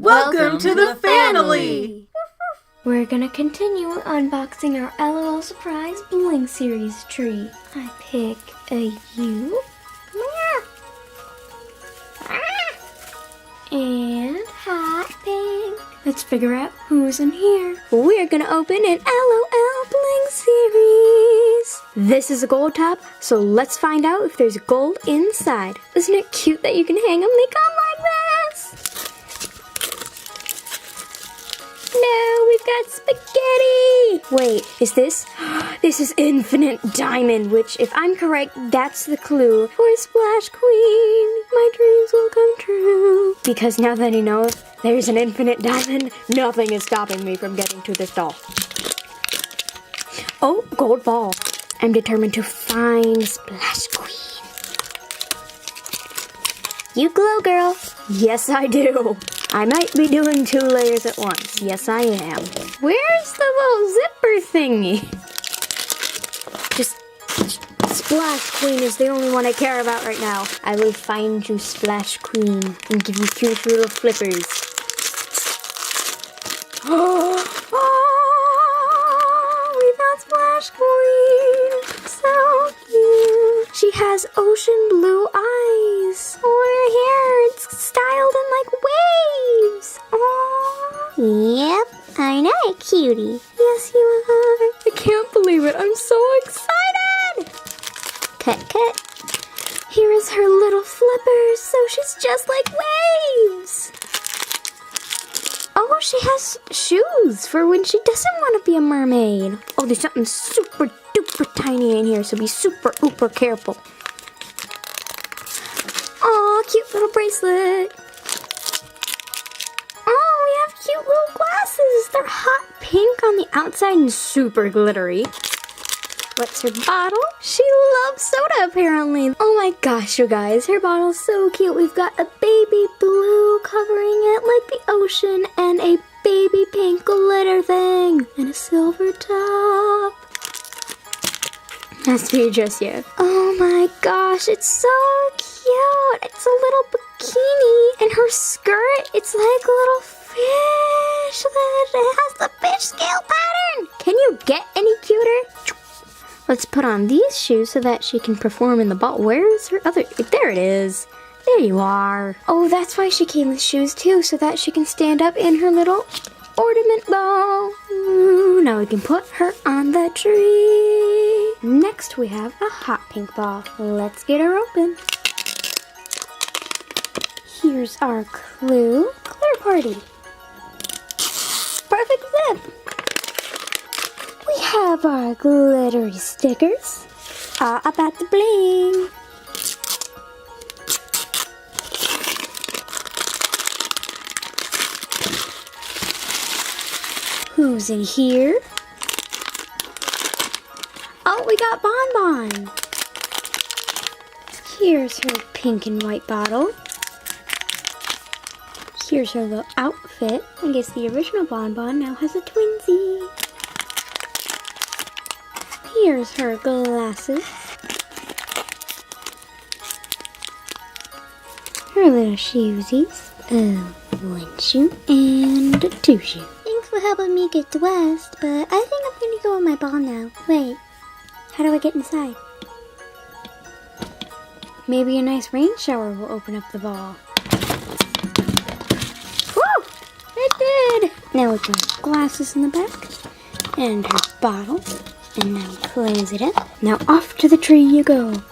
Welcome to the Fanily! We're gonna continue unboxing our L.O.L Surprise Bling Series tree. I pick a U. And hot pink. Let's figure out who's in here. We're gonna open an L.O.L Bling Series. This is a gold top, so let's find out if there's gold inside. Isn't it cute that you can hang them? They come like this. No, we've got spaghetti. Wait, is this? This is infinite diamond, which, if I'm correct, that's the clue for Splash Queen. My dreams will come true. Because now that I know there's an infinite diamond, nothing is stopping me from getting to this doll. Oh, gold ball. I'm determined to find Splash Queen. You glow, girl. Yes, I do. I might be doing 2 layers at once. Yes, I am. Where's the little zipper thingy? Just Splash Queen is the only one I care about right now. I will find you, Splash Queen, and give you cute little flippers. Oh, we found Splash Queen. So cute. She has ocean blue eyes. Oh, her hair, it's styled in like waves. Oh. Yep, I'm not a cutie. Yes, you are. I can't believe it. I'm so excited. Cut. Here is her little flippers, so she's just like waves. Oh, she has shoes for when she doesn't want to be a mermaid. Oh, there's something super duper tiny in here, so be super uber careful. Oh, cute little bracelet. Oh, we have cute little glasses. They're hot pink on the outside and super glittery. What's her bottle? She loves soda, apparently. Oh my gosh, you guys, her bottle's so cute. We've got a baby blue covering it like the ocean and a baby pink glitter thing and a silver top. Has to be just yet. Oh my gosh, it's so cute. It's a little bikini and her skirt, it's like a little fish. It has the fish scale pattern. Can you get any cuter? Let's put on these shoes so that she can perform in the ball. Where is her other? There it is. There you are. Oh, that's why she came with shoes too, so that she can stand up in her little ornament ball. Ooh, now we can put her on the tree. Next we have a hot pink ball. Let's get her open. Here's our clue. Clear party. Perfect zip. We have our glittery stickers. About the bling. Who's in here? Oh, we got Bonbon. Here's her pink and white bottle. Here's her little outfit. I guess the original Bonbon now has a twinsy. Here's her glasses. Her little shoesies. 1 shoe and 2 shoes. Thanks for helping me get dressed, but I think I'm gonna go with my ball now. Wait, how do I get inside? Maybe a nice rain shower will open up the ball. Woo! It did! Now we put her glasses in the back and her bottle. And now close it up. Now off to the tree you go.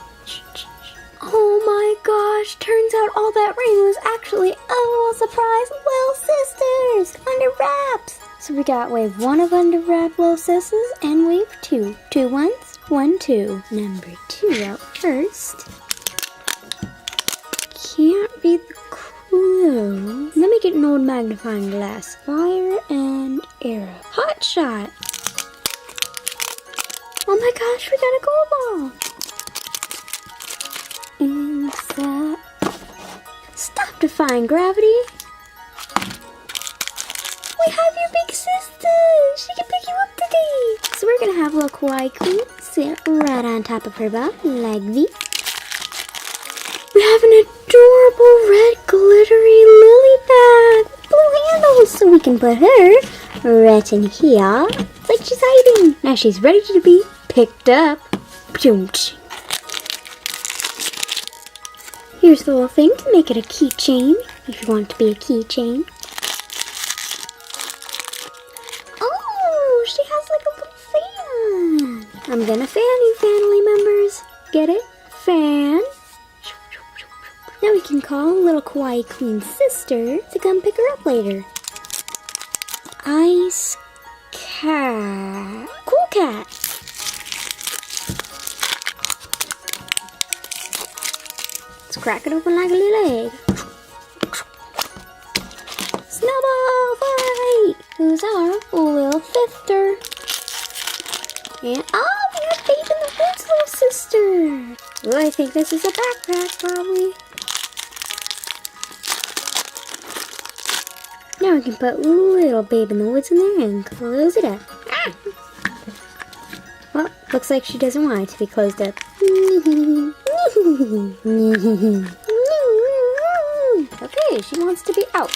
Oh my gosh, turns out all that rain was actually L.O.L Surprise L.O.L Sisters under wraps. So we got wave 1 of under wrap L.O.L Sisters and wave 2. 2 ones, 1 2. Number 2 out first. Can't read the clue. Let me get an old magnifying glass. Fire and arrow. Hot shot. Oh my gosh, we got a gold ball! Inside. Stop defying gravity! We have your big sister! She can pick you up today! So we're gonna have little Kawaii Queen sit right on top of her ball, like this. We have an adorable red glittery lily pad! Blue can put her right in here. It's like she's hiding. Now she's ready to be picked up. Here's the little thing to make it a keychain, if you want it to be a keychain. Oh, she has like a little fan. I'm gonna fan you, Fanily members. Get it? Fan. Now we can call little Kawaii Queen's sister to come pick her up later. Ice Cat. Cool Cat. Let's crack it open like a little egg. Snowball fight! Who's our little sister? And oh, we have Babe in the Woods' little sister. Oh, I think this is a backpack, probably. Now we can put little Babe in the Woods in there and close it up. Ah! Well, looks like she doesn't want it to be closed up. Okay, she wants to be out.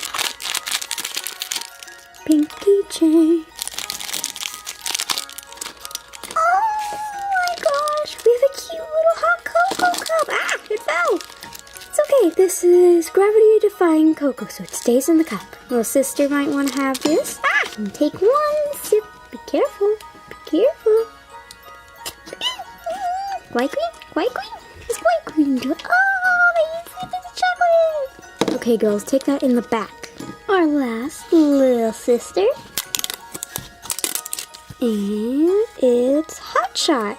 Pinky chain. Oh my gosh, we have a cute little hot cocoa cup. Ah, it fell. It's okay, this is gravity-defying cocoa, so it stays in the cup. Little sister might want to have this. Ah, and take one sip. Be careful, be careful. White Queen, White Queen. It's White Queen. Oh, they used the chocolate. Okay, girls, take that in the back. Our last little sister. And it's Hot Shot.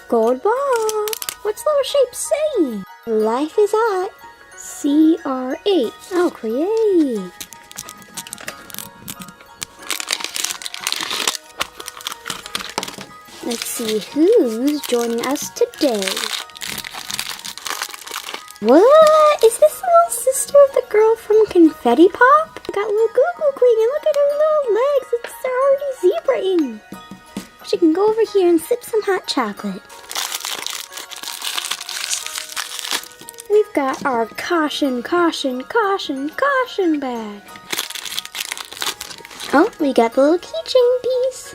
Gold ball. What's little shape saying? Life is hot. CR8. Oh, create. Let's see who's joining us today. What? Is this the little sister of the girl from Confetti Pop? Got little Goo Goo Queen and look at her little legs. They're already zebraing. She can go over here and sip some hot chocolate. We've got our caution, caution, caution, caution bag. Oh, we got the little keychain piece.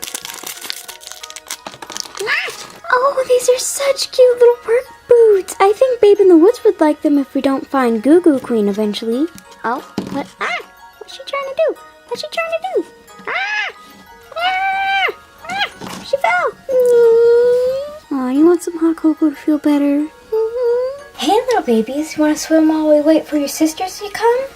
Oh, these are such cute little work boots. I think Babe in the Woods would like them if we don't find Goo Goo Queen eventually. Oh, what? Ah! What's she trying to do? What's she trying to do? Ah! Ah! Ah! She fell. Oh, you want some hot cocoa to feel better? Hey, little babies. You want to swim while we wait for your sisters to come?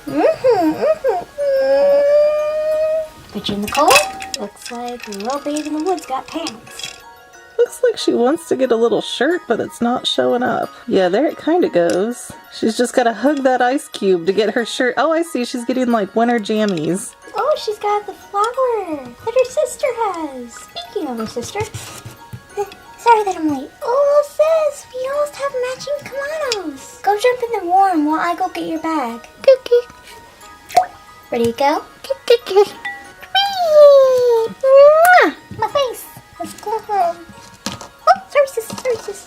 Put you in the cold. Looks like little Babe in the Woods got pants. Looks like she wants to get a little shirt, but it's not showing up. Yeah, there it kind of goes. She's just got to hug that ice cube to get her shirt. Oh, I see. She's getting like winter jammies. Oh, she's got the flower that her sister has. Speaking of her sister. Sorry that I'm late. Oh, sis, we almost have matching kimonos. Go jump in the warm while I go get your bag. Ready to go? My face. Let's go home. Oh, sorry, sis. Sorry, sis.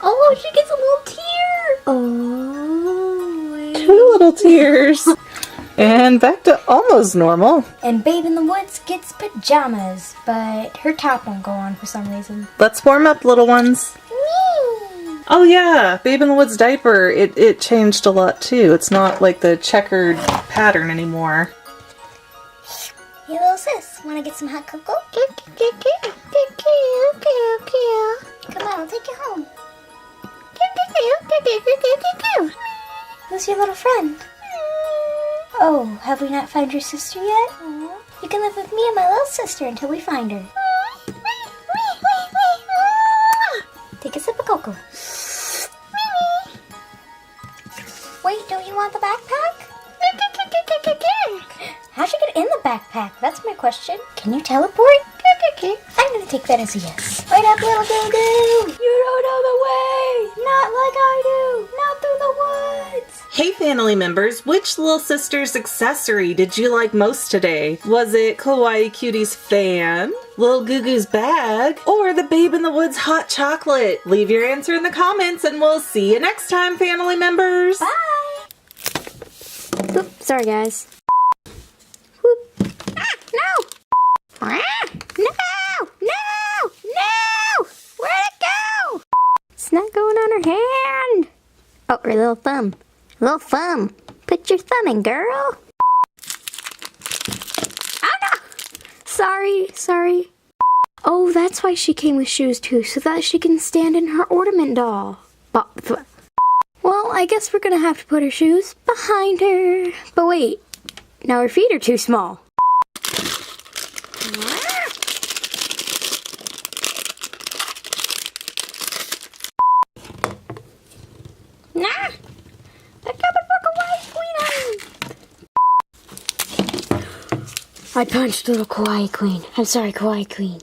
Oh, she gets a little tear. Oh, wait. 2 little tears. And back to almost normal. And Babe in the Woods gets pajamas, but her top won't go on for some reason. Let's warm up, little ones. Me. Oh yeah, Babe in the Woods diaper, it changed a lot too. It's not like the checkered pattern anymore. Hey, little sis, wanna get some hot cocoa? Come on, I'll take you home. Who's your little friend? Oh, have we not found your sister yet? You can live with me and my little sister until we find her. Take a sip of cocoa. Wait, don't you want the backpack? How'd you get in the backpack? That's my question. Can you teleport? I'm gonna take that as a yes. Wait up, little Goo-Goo! You don't know the way! Not like I do! Not through the woods! Hey Fanily members, which little sister's accessory did you like most today? Was it Kawaii Cutie's fan, Lil Goo-Goo's bag, or the Babe in the Woods hot chocolate? Leave your answer in the comments and we'll see you next time, Fanily members! Bye! Oops, sorry guys. Whoop. Ah, no! Ah, no! No! No! Where'd it go? It's not going on her hand. Oh, her little thumb. Little thumb. Put your thumb in, girl. Oh no! Sorry. Oh, that's why she came with shoes too, so that she can stand in her ornament doll. Well, I guess we're gonna have to put her shoes behind her. But wait, now her feet are too small. Nah! They're coming for Kawaii Queen! I punched little Kawaii Queen. I'm sorry, Kawaii Queen.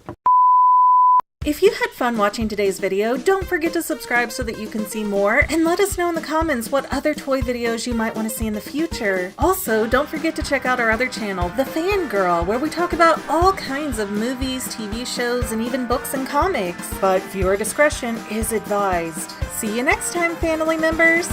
If you had fun watching today's video, don't forget to subscribe so that you can see more, and let us know in the comments what other toy videos you might want to see in the future. Also, don't forget to check out our other channel, The Fangirl, where we talk about all kinds of movies, TV shows, and even books and comics. But viewer discretion is advised. See you next time, Fanily members!